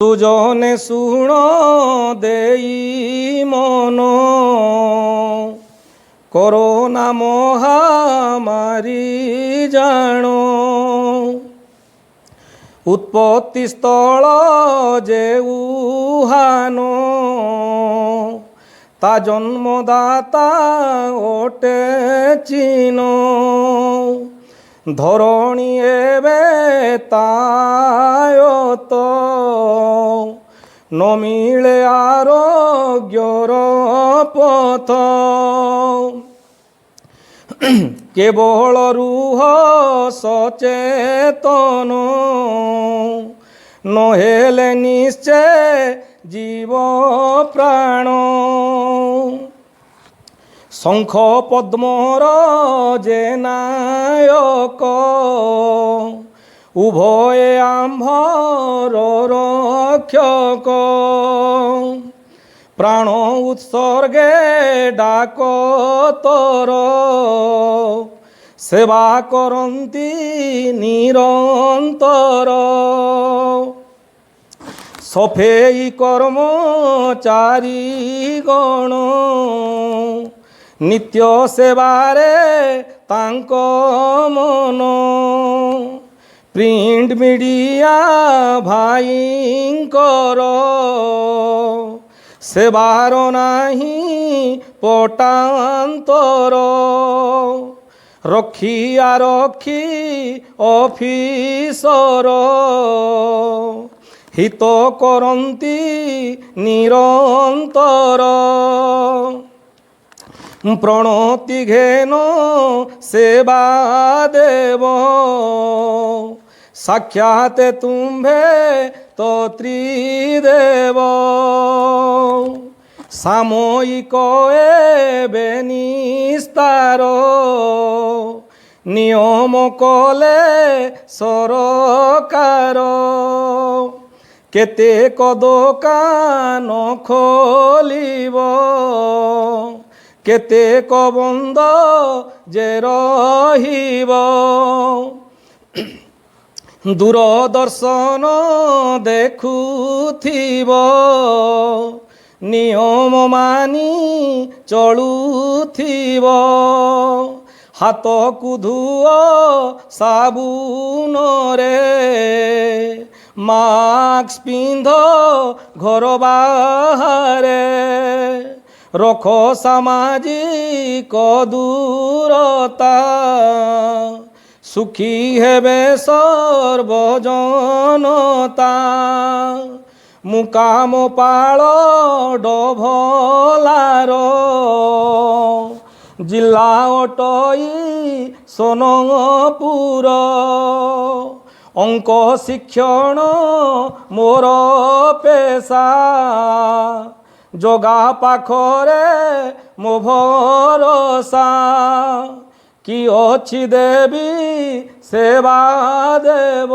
দুজনে শুণ দেই মন, করোনা মহামারী জাণ। উৎপত্তি স্থল যে উহান, তা জন্মদাতা ওটে চীন। ধরণী এবে তায়ত, নমিলে আরোগ্যর পথ। কেবল রুহ সচেতন, নহেলে নিশ্চয় জীব প্রাণ। শঙ্খ পদ্মর যে নায়ক, উভয়ে আম্ভর রক্ষক। প্রাণ উৎসর্গে ডাক তোর, সেবা করন্তি নিরন্তর। সফেই কর্মচারী গণ, নিত্য সেবারে তাঙ্ক মন। প্রিন্ট মিডিয়া ভাইঙ্কর, সেবার নাহি পটান্তর। রক্ষী আরক্ষী অফিসর, হিত করন্তি নিরন্তর। প্রণতি ঘেন সেবা দেব, সাক্ষাতে তুম্ভে তো ত্রিদেব। সাময়িক এবে নিস্তার, নিয়ম কলে সরকার। কেতেক দোকান খোলিব, কেতেক বন্ধ যে রহিব। দূরদর্শন দেখুথিব, নিয়ম মানি চলুথিব। হাতকু ধুଅ সাବୁନରେ, মাস্ক পিন্ধ ঘর বাহারে। রখ সামাজিক দূরতা, সুখী হেবে সর্বজনতা। মুকাম পাଳ ডভলার, জিলা অটই সোনপুর। অঙ্ক শিক্ষণ মোর পেশা, জগা পাখরে ମୋ ভরসা। কি ଅଛି ଦେବି ସେବା ଦେବ।